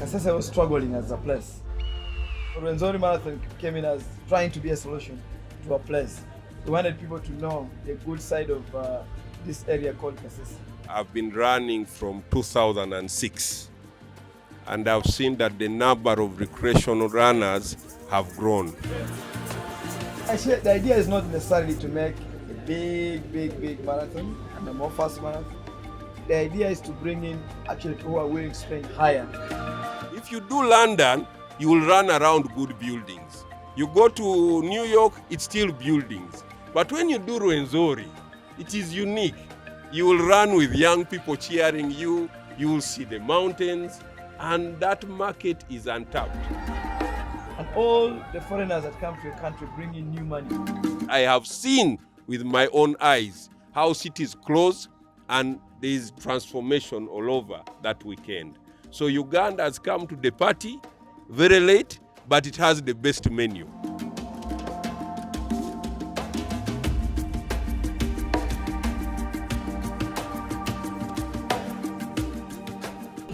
Kasese was struggling as a place. Rwenzori Marathon came in as trying to be a solution to a place. We wanted people to know the good side of this area called Kasese. I've been running from 2006, and I've seen that the number of recreational runners have grown. Actually, the idea is not necessarily to make a big marathon and a more fast marathon. The idea is to bring in actually people who are willing to spend higher. If you do London, you will run around good buildings. You go to New York, it's still buildings. But when you do Rwenzori, it is unique. You will run with young people cheering you, you will see the mountains, and that market is untapped. And all the foreigners that come to your country bring in new money. I have seen with my own eyes how cities close and there is transformation all over that weekend. So Uganda has come to the party very late, but it has the best menu.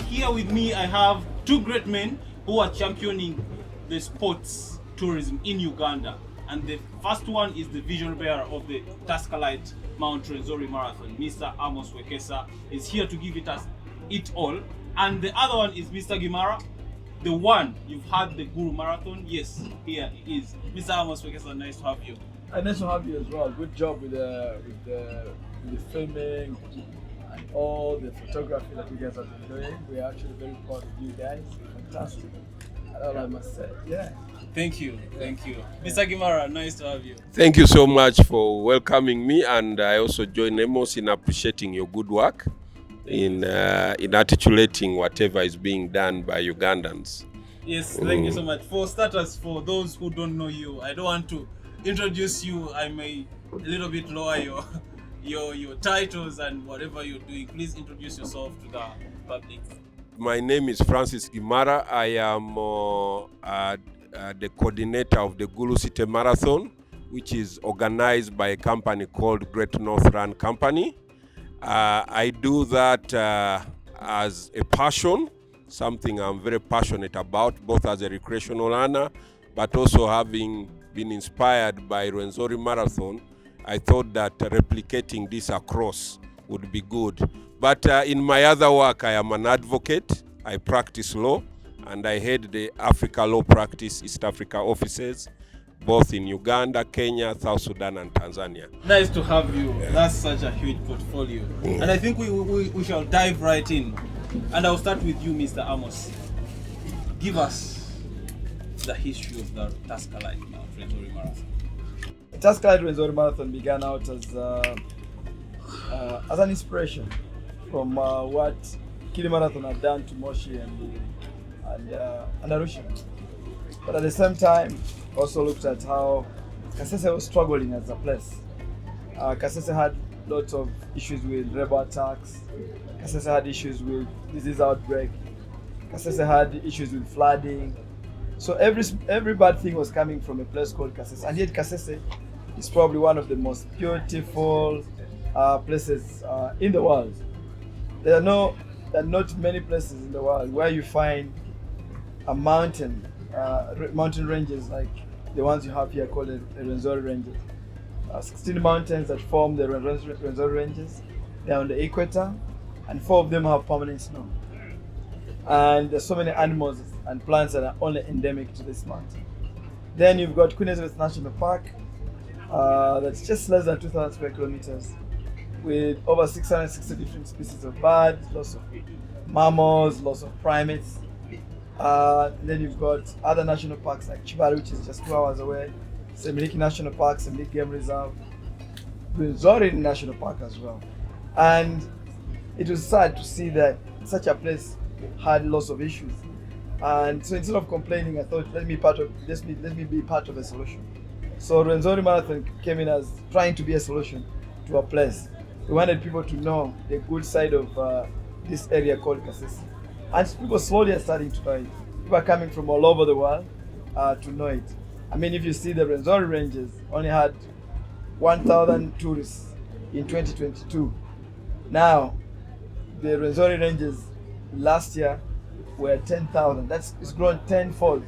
Here with me, I have two great men who are championing the sports tourism in Uganda. And the first one is the vision bearer of the Tusker Lite Mount Rwenzori Marathon. Mr. Amos Wekesa is here to give it all. And the other one is Mr. Gimara, the one you've had the Gulu Marathon. Yes, here he is. Mr. Amos Wekesa, nice to have you. Nice to have you as well. Good job with the filming and all the photography that you guys have been doing. We are actually very proud of you guys. Fantastic. That's all I must say. Yeah. Thank you. Mr. Gimara, nice to have you. Thank you so much for welcoming me, and I also join Amos in appreciating your good work in articulating whatever is being done by Ugandans. Yes, thank you so much. For starters, for those who don't know you, I don't want to introduce you. I may a little bit lower your titles and whatever you're doing. Please introduce yourself to the public. My name is Francis Gimara. I am the coordinator of the Gulu City Marathon, which is organized by a company called Great North Run Company. I do that as a passion, something I'm very passionate about, both as a recreational runner, but also having been inspired by Rwenzori Marathon. I thought that replicating this across would be good. But in my other work, I am an advocate. I practice law, and I head the Africa Law Practice East Africa offices, both in Uganda, Kenya, South Sudan, and Tanzania. Nice to have you. Yeah. That's such a huge portfolio. And I think we shall dive right in. And I'll start with you, Mr. Amos. Give us the history of the Tusker Lite Rwenzori Marathon. The Tusker Lite Rwenzori Marathon began out as an inspiration from what Gulu Marathon had done to Moshi and Arusha. But at the same time, also looked at how Kasese was struggling as a place. Kasese had lots of issues with rebel attacks. Kasese had issues with disease outbreak. Kasese had issues with flooding. So every bad thing was coming from a place called Kasese. And yet Kasese is probably one of the most beautiful places in the world. There are not many places in the world where you find a mountain ranges like the ones you have here called the Rwenzori ranges. 16 mountains that form the Rwenzori ranges. They are on the equator, and 4 of them have permanent snow. And there's so many animals and plants that are only endemic to this mountain. Then you've got Queen Elizabeth National Park, that's just less than 2,000 square kilometers, with over 660 different species of birds, lots of mammals, lots of primates. Then you've got other national parks like Chibari, which is just 2 hours away, Semiliki National Park, Semiliki Game Reserve, Rwenzori National Park as well. And it was sad to see that such a place had lots of issues. And so instead of complaining, I thought, let me be part of a solution. So Rwenzori Marathon came in as trying to be a solution to a place. We wanted people to know the good side of this area called Kasese. And people slowly are starting to know it. People are coming from all over the world to know it. I mean, if you see the Rwenzori ranges only had 1,000 tourists in 2022. Now, the Rwenzori ranges last year were 10,000. It's grown tenfold.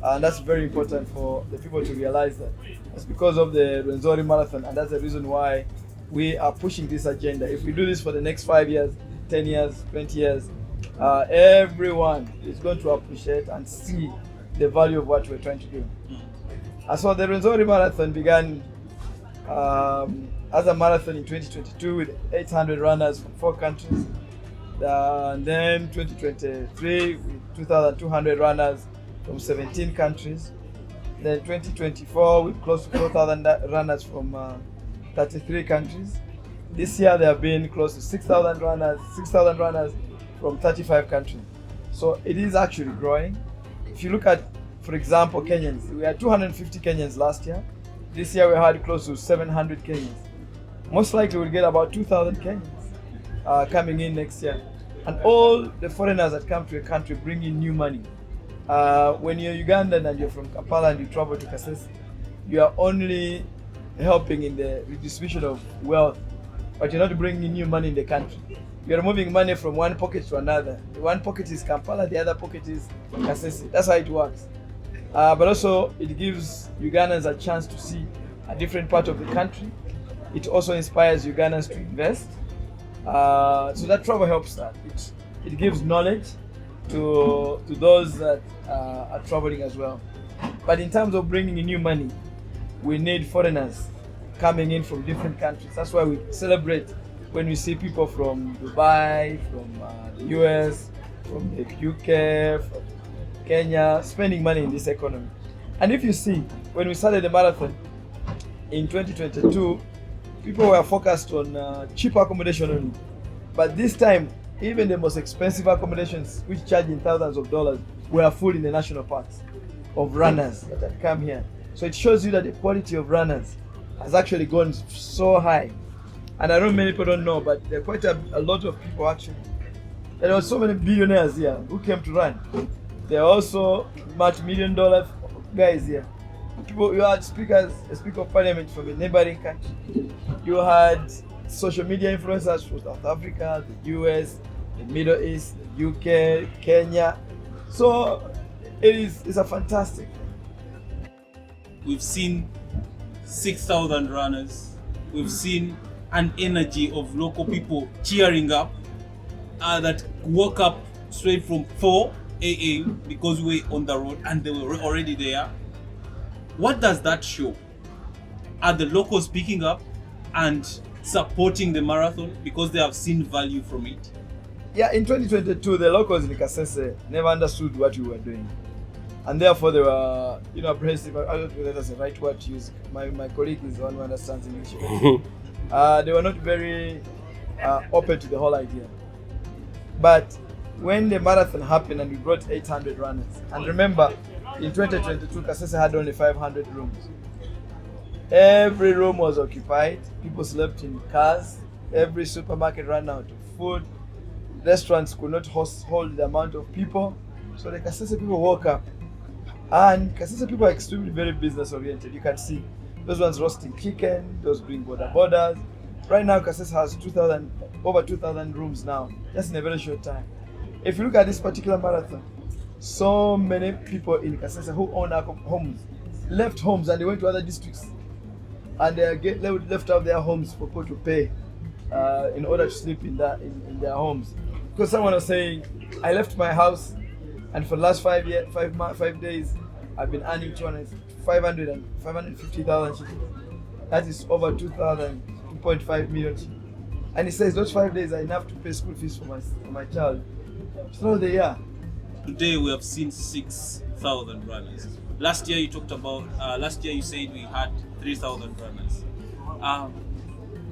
And that's very important for the people to realize that. It's because of the Rwenzori Marathon, and that's the reason why we are pushing this agenda. If we do this for the next 5 years, 10 years, 20 years, everyone is going to appreciate and see the value of what we're trying to do. So the Rwenzori Marathon began as a marathon in 2022 with 800 runners from 4 countries. And then 2023 with 2,200 runners from 17 countries. Then 2024 with close to 4,000 runners from 33 countries. This year there have been close to 6,000 runners from 35 countries. So it is actually growing. If you look at, for example, Kenyans, we had 250 Kenyans last year. This year we had close to 700 Kenyans. Most likely we'll get about 2,000 Kenyans coming in next year. And all the foreigners that come to a country bring in new money. When you're Ugandan and you're from Kampala and you travel to Kasese, you are only helping in the redistribution of wealth, but you're not bringing in new money in the country. You're moving money from one pocket to another. The one pocket is Kampala, the other pocket is Kasese. That's how it works. But also it gives Ugandans a chance to see a different part of the country. It also inspires Ugandans to invest. So that travel helps that. It gives knowledge to those that are traveling as well. But in terms of bringing in new money, we need foreigners coming in from different countries. That's why we celebrate when we see people from Dubai, from the US, from the UK, from Kenya, spending money in this economy. And if you see, when we started the marathon in 2022, people were focused on cheap accommodation only. But this time, even the most expensive accommodations, which charge in thousands of dollars, were full in the national parks of runners that had come here. So it shows you that the quality of runners has actually gone so high. And I know many people don't know, but there are quite a lot of people actually. There were so many billionaires here who came to run. There are also multi-million-dollar guys here. People, you had speakers, a speaker of parliament from a neighboring country. You had social media influencers from South Africa, the US, the Middle East, the UK, Kenya. So it's a fantastic thing. We've seen 6,000 runners. We've seen an energy of local people cheering up that woke up straight from 4 a.m. because we were on the road and they were already there. What does that show? Are the locals picking up and supporting the marathon because they have seen value from it? Yeah, in 2022, the locals in Kasese never understood what we were doing. And therefore they were, apprehensive. I don't know if that's the right word to use. My colleague is the one who understands English. They were not very open to the whole idea. But when the marathon happened and we brought 800 runners, and remember, in 2022, Kasese had only 500 rooms. Every room was occupied. People slept in cars. Every supermarket ran out of food. Restaurants could not hold the amount of people. So the Kasese people woke up. And Kasese people are extremely very business oriented. You can see those ones roasting chicken, those doing borders. Right now, Kasese has over 2,000 rooms now, just in a very short time. If you look at this particular marathon, so many people in Kasese who own homes left homes and they went to other districts. And they left out their homes for people to pay in order to sleep in their homes. Because someone was saying, I left my house and for the last 5 days, I've been earning 550,000 shillings. That is over 2.5 million shillings. And he says those 5 days are enough to pay school fees for my child. So they are. Today we have seen 6,000 runners. Last year you said we had 3,000 runners.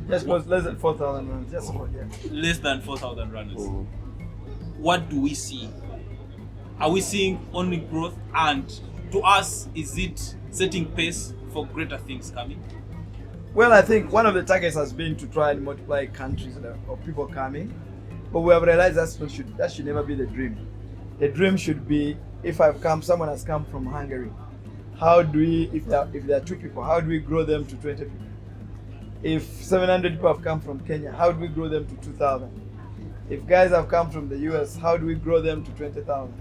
Yes, it was less than 4,000 runners. Just about, yeah. Less than 4,000 runners. What do we see? Are we seeing only growth? And to us, is it setting pace for greater things coming? Well, I think one of the targets has been to try and multiply countries of people coming. But we have realized that should never be the dream. The dream should be, if someone has come from Hungary, how do we, if there are 2 people, how do we grow them to 20 people? If 700 people have come from Kenya, how do we grow them to 2,000? If guys have come from the US, how do we grow them to 20,000?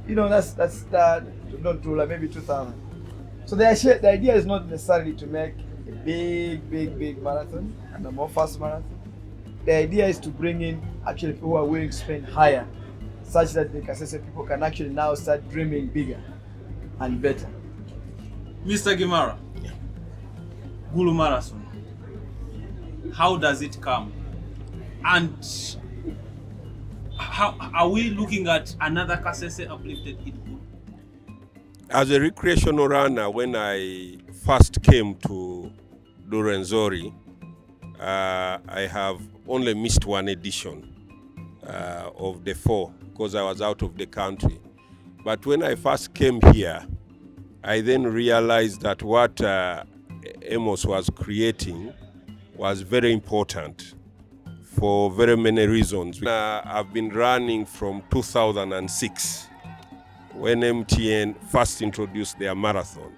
you know, that's not to like maybe 2,000. So the idea is not necessarily to make a big marathon and a more fast marathon. The idea is to bring in actually people who are willing to spend higher, such that the Kasese people can actually now start dreaming bigger and better. Mr. Gimara, Gulu Marathon, how does it come? And how are we looking at another Kasese uplifted in Gulu? As a recreational runner, when I first came to Rwenzori, I have only missed one edition of the 4 because I was out of the country. But when I first came here, I then realized that what Amos was creating was very important for very many reasons. I've been running from 2006 when MTN first introduced their marathon,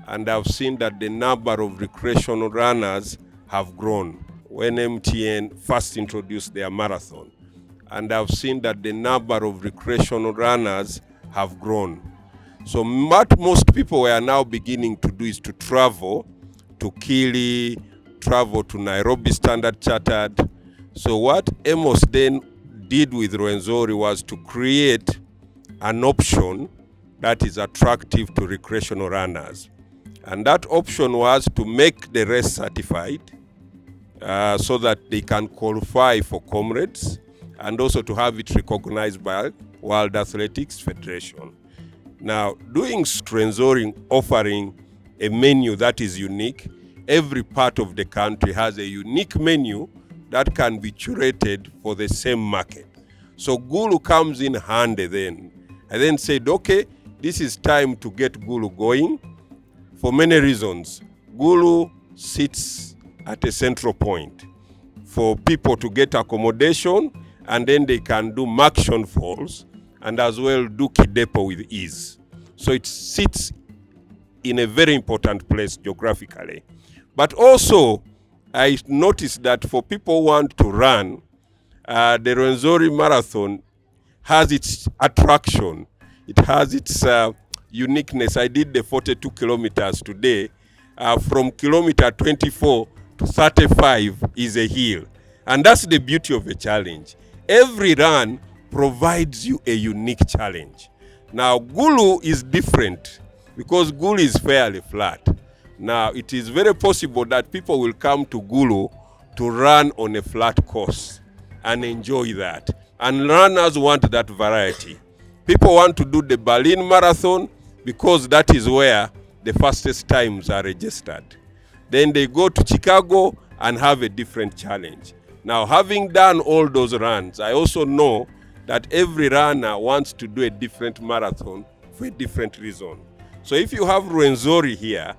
and I've seen that the number of recreational runners have grown when MTN first introduced their marathon, and I've seen that the number of recreational runners have grown. So what most people are now beginning to do is to travel to Kili, travel to Nairobi Standard Chartered. So what Amos then did with Rwenzori was to create an option that is attractive to recreational runners. And that option was to make the race certified so that they can qualify for comrades, and also to have it recognized by World Athletics Federation. Now, doing Rwenzori, offering a menu that is unique, every part of the country has a unique menu that can be curated for the same market. So Gulu comes in handy then. I then said, okay, this is time to get Gulu going for many reasons. Gulu sits at a central point for people to get accommodation, and then they can do Maction Falls and as well do Kidepo with ease. So it sits in a very important place geographically. But also, I noticed that for people who want to run, the Rwenzori Marathon has its attraction. It has its uniqueness. I did the 42 kilometers today. From kilometer 24 to 35 is a hill. And that's the beauty of a challenge. Every run provides you a unique challenge. Now, Gulu is different because Gulu is fairly flat. Now, it is very possible that people will come to Gulu to run on a flat course and enjoy that. And runners want that variety. People want to do the Berlin Marathon because that is where the fastest times are registered. Then they go to Chicago and have a different challenge. Now, having done all those runs, I also know that every runner wants to do a different marathon for a different reason. So if you have Rwenzori here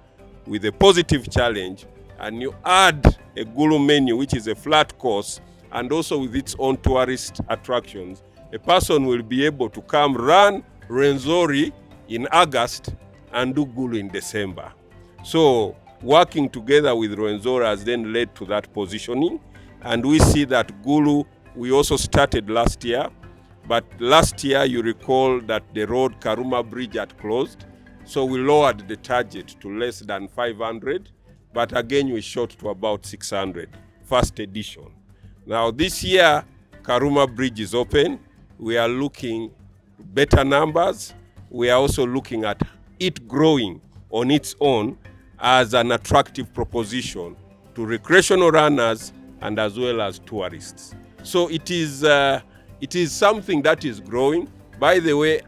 with a positive challenge, and you add a Gulu menu, which is a flat course, and also with its own tourist attractions, a person will be able to come run Rwenzori in August and do Gulu in December. So working together with Rwenzori has then led to that positioning. And we see that Gulu, we also started last year. But last year, you recall that the road Karuma Bridge had closed. So we lowered the target to less than 500. But again, we shot to about 600, first edition. Now this year, Karuma Bridge is open. We are looking better numbers. We are also looking at it growing on its own as an attractive proposition to recreational runners and as well as tourists. So it is something that is growing. By the way,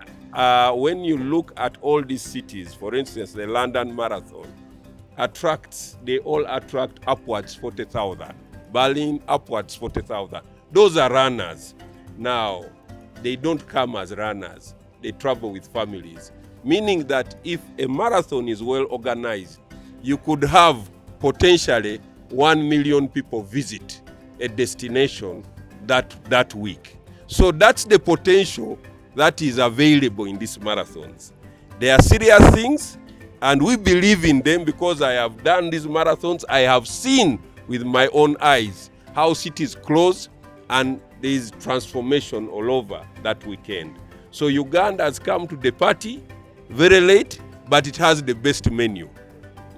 when you look at all these cities, for instance, the London Marathon they all attract upwards 40,000. Berlin, upwards 40,000. Those are runners. Now, they don't come as runners. They travel with families. Meaning that if a marathon is well organized, you could have potentially 1 million people visit a destination that week. So that's the potential that is available in these marathons. They are serious things, and we believe in them because I have done these marathons. I have seen with my own eyes how cities close and there is transformation all over that weekend. So Uganda has come to the party very late, but it has the best menu,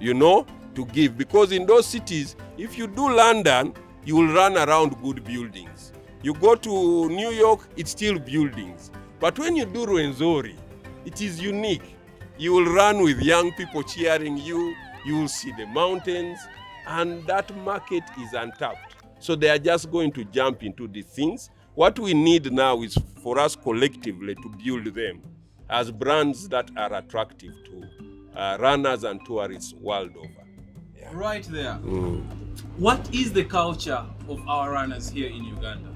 you know, to give. Because in those cities, if you do London, you will run around good buildings. You go to New York, it's still buildings. But when you do Rwenzori, it is unique. You will run with young people cheering you, you will see the mountains, and that market is untapped. So they are just going to jump into these things. What we need now is for us collectively to build them as brands that are attractive to runners and tourists world over. Yeah. Right there. What is the culture of our runners here in Uganda?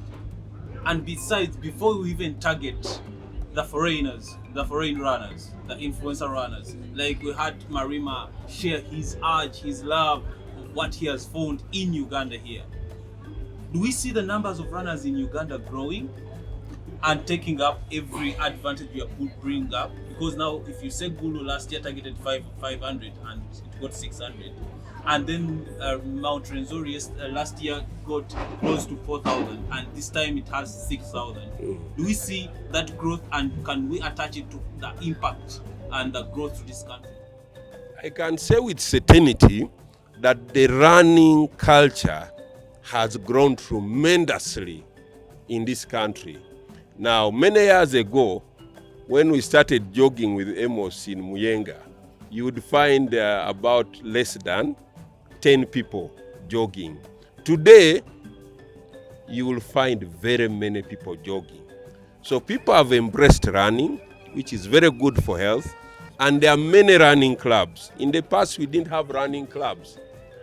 And besides, before we even target the foreigners, the foreign runners, the influencer runners, like we had Marima share his urge, his love of what he has found in Uganda here. Do we see the numbers of runners in Uganda growing and taking up every advantage we are bring up? Because now, if you say Gulu last year targeted 500 and it got 600, and then Mount Rwenzori last year got close to 4,000, and this time it has 6,000. Do we see that growth, and can we attach it to the impact and the growth to this country? I can say with certainty that the running culture has grown tremendously in this country. Now, many years ago, when we started jogging with Amos in Muyenga, you would find about less than 10 people jogging. Today, you will find very many people jogging. So people have embraced running, which is very good for health, and there are many running clubs. In the past, we didn't have running clubs,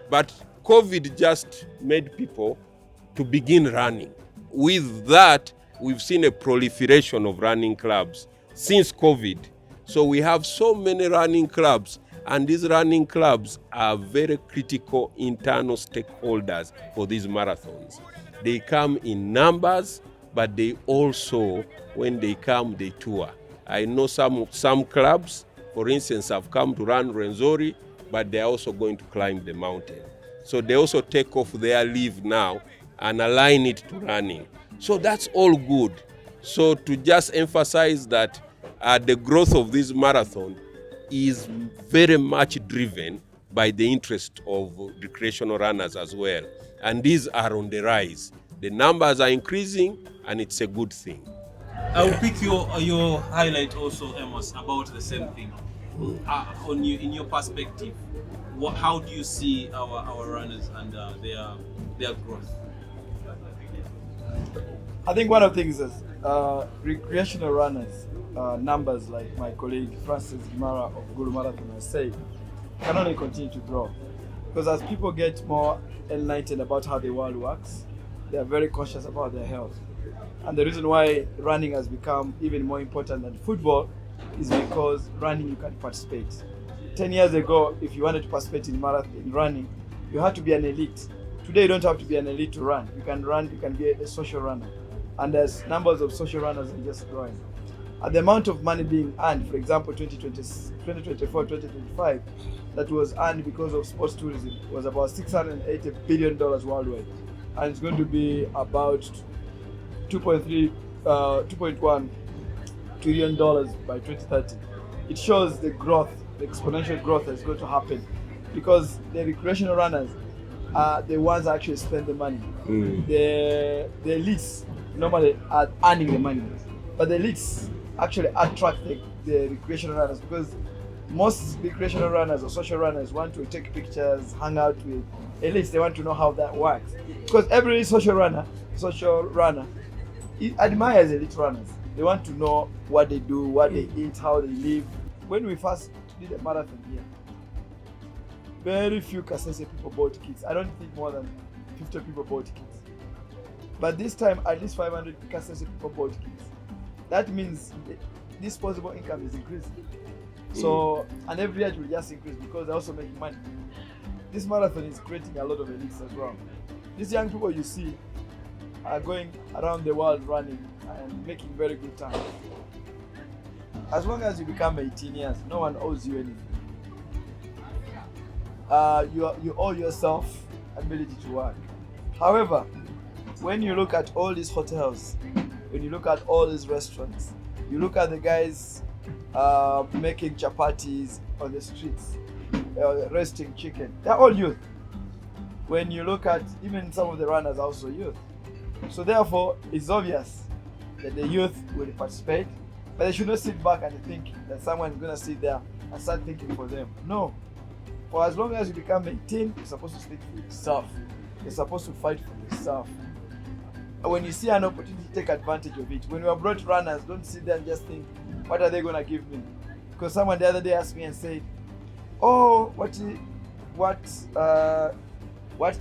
but COVID just made people to begin running. With that, we've seen a proliferation of running clubs since COVID. So we have so many running clubs, and these running clubs are very critical internal stakeholders for these marathons. They come in numbers, but they also, when they come, they tour. I know some clubs, for instance, have come to run Rwenzori, but they're also going to climb the mountain. So they also take off their leave now and align it to running. So that's all good. So to just emphasize that the growth of this marathon is very much driven by the interest of recreational runners as well. And these are on the rise. The numbers are increasing, and it's a good thing. I will pick your highlight also, Amos, about the same thing. In your perspective, how do you see our runners and their growth? I think one of the things is recreational runners numbers, like my colleague Francis Gimara of Gulu Marathon has said, can only continue to grow. Because as people get more enlightened about how the world works, they are very cautious about their health. And the reason why running has become even more important than football is because running, you can participate. 10 years ago, if you wanted to participate in running, you had to be an elite. Today, you don't have to be an elite to run. You can run, you can be a social runner. And there's numbers of social runners are just growing. And the amount of money being earned, for example, 2024, 2025, that was earned because of sports tourism was about $680 billion worldwide. And it's going to be about $2.1 trillion by 2030. It shows the growth, the exponential growth that's going to happen, because the recreational runners are the ones that actually spend the money. The elites normally are earning the money, but the elites actually attract the recreational runners, because most recreational runners or social runners want to take pictures, hang out with elites. They want to know how that works, because every social runner admires elite runners. They want to know what they do, what they eat, how they live. When we first did a marathon here, very few Kasese people bought kits. I don't think more than 50 people bought kits. But this time, at least 500 Kasese people bought kits. That means disposable income is increasing. So, and every year it will just increase because they're also making money. This marathon is creating a lot of elites as well. These young people you see are going around the world running and making very good time. As long as you become 18 years, no one owes you anything. You owe yourself ability to work. However, when you look at all these hotels, when you look at all these restaurants, You look at the guys making chapatis on the streets, roasting chicken. They're all youth. When you look at even some of the runners, are also youth. So therefore, it's obvious that the youth will participate, but they should not sit back and think that someone is going to sit there and start thinking for them. No. For as long as you become 18, you're supposed to speak for yourself. You're supposed to fight for yourself. And when you see an opportunity, take advantage of it. When you are brought runners, don't sit there and just think, what are they going to give me? Because someone the other day asked me and said, oh, what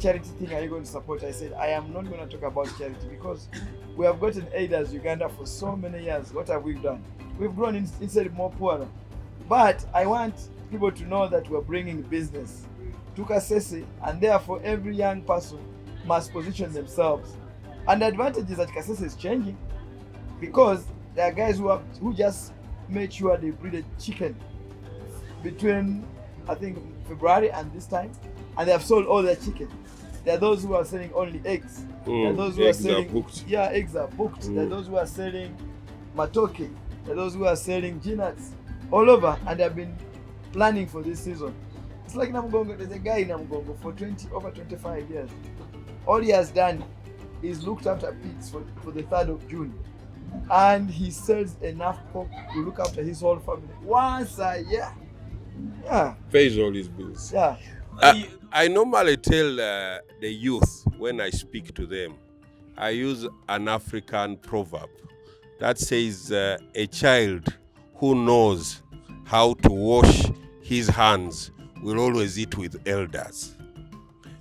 charity thing are you going to support? I said, I am not going to talk about charity because we have gotten aid as Uganda for so many years. What have we done? We've grown instead more poorer. But I want people to know that we're bringing business to Kasese, and therefore every young person must position themselves. And the advantage is that Kasese is changing because there are guys who just made sure they breeded chicken between, I think, February and this time, and they have sold all their chicken. There are those who are selling only eggs. There are those who are selling booked. Yeah, eggs are booked. There are those who are selling matoke. There are those who are selling peanuts all over, and they have been planning for this season. It's like Namugongo. There's a guy in Namugongo for over 25 years. All he has done is looked after pigs for the 3rd of June. And he sells enough pork to look after his whole family once a year. Yeah. Pays all his bills. Yeah. I normally tell the youth when I speak to them, I use an African proverb that says a child who knows how to wash his hands will always eat with elders.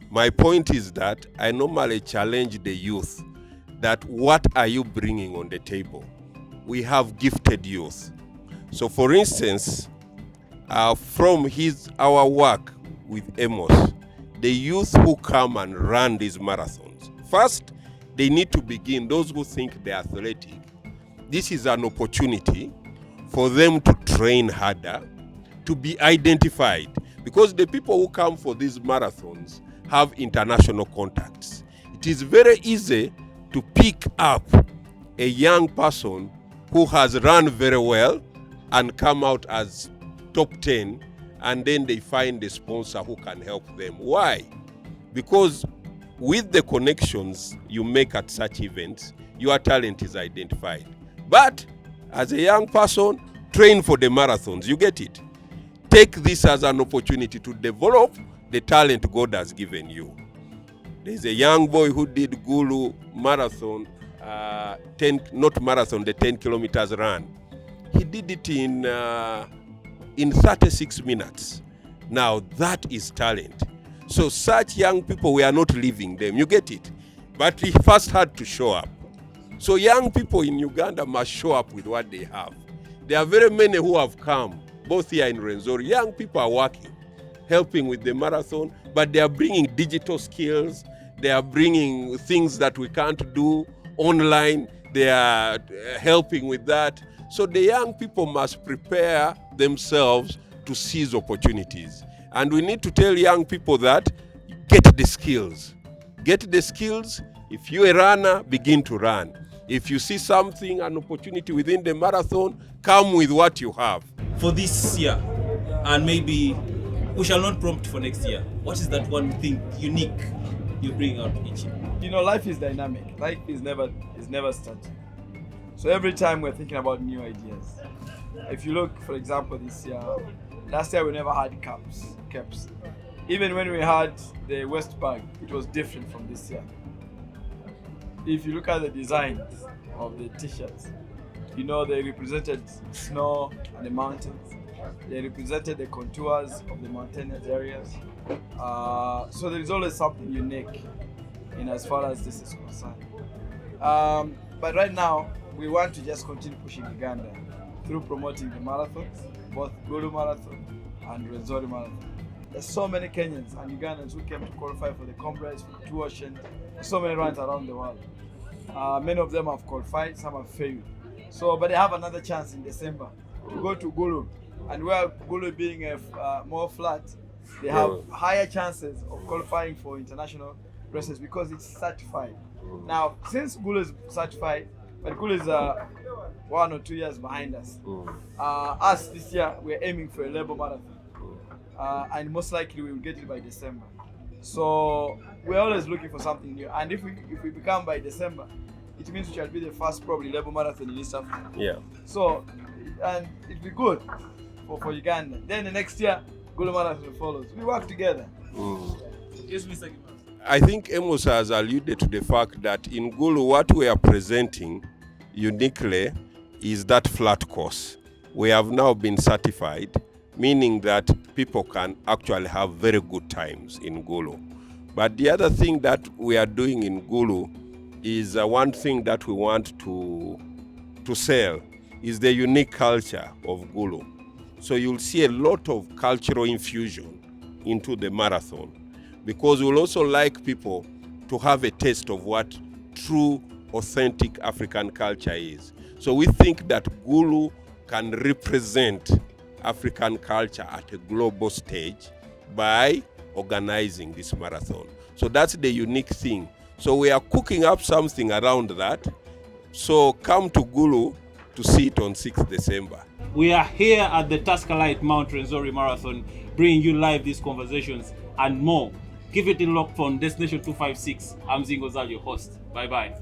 My point is that I normally challenge the youth that what are you bringing on the table? We have gifted youth. So for instance, from our work with Amos, the youth who come and run these marathons, first, they need to begin, those who think they're athletic, this is an opportunity for them to train harder, to be identified. Because the people who come for these marathons have international contacts. It is very easy to pick up a young person who has run very well and come out as top 10, and then they find a sponsor who can help them. Why? Because with the connections you make at such events, your talent is identified. But as a young person, train for the marathons. You get it? Take this as an opportunity to develop the talent God has given you. There's a young boy who did Gulu Marathon, the 10 kilometers run. He did it in 36 minutes. Now that is talent. So such young people, we are not leaving them. You get it? But he first had to show up. So young people in Uganda must show up with what they have. There are very many who have come, both here in Rwenzori. Young people are working, helping with the marathon, but they are bringing digital skills. They are bringing things that we can't do online. They are helping with that. So the young people must prepare themselves to seize opportunities. And we need to tell young people that get the skills. Get the skills. If you're a runner, begin to run. If you see something, an opportunity within the marathon, come with what you have. For this year, and maybe we shall not prompt for next year, what is that one thing unique you bring out each year? You know, life is dynamic. Life is never static. So every time we're thinking about new ideas. If you look, for example, this year, last year we never had caps. Even when we had the West Bag, it was different from this year. If you look at the designs of the t-shirts, you know, they represented snow and the mountains. They represented the contours of the mountainous areas. So there is always something unique in as far as this is concerned. But right now, we want to just continue pushing Uganda through promoting the marathons, both Gulu Marathon and Rwenzori Marathon. There's so many Kenyans and Ugandans who came to qualify for the Comrades, for Two Oceans, so many runs around the world. Many of them have qualified, some have failed. So, but they have another chance in December to go to Gulu. And where Gulu being more flat, they have higher chances of qualifying for international races because it's certified. Now, since Gulu is certified, But Gulu is 1 or 2 years behind us. Us this year, we're aiming for a label marathon. And most likely we will get it by December. So we're always looking for something new. And if we become by December, it means we shall be the first probably label marathon in East Africa. Yeah. So, and it'll be good for Uganda. Then the next year, Gulu Marathon follows. We work together. Yes, Mr. Gimara. I think Amos has alluded to the fact that in Gulu, what we are presenting uniquely is that flat course. We have now been certified, meaning that people can actually have very good times in Gulu. But the other thing that we are doing in Gulu is one thing that we want to sell is the unique culture of Gulu. So you'll see a lot of cultural infusion into the marathon, because we'll also like people to have a taste of what true, authentic African culture is. So we think that Gulu can represent African culture at a global stage by organizing this marathon. So that's the unique thing. So we are cooking up something around that. So come to Gulu to see it on 6th December. We are here at the Tusker Lite Mount Rwenzori Marathon, bringing you live these conversations and more. Keep it in lock from Destination 256. I'm Zingo Zal, your host. Bye-bye.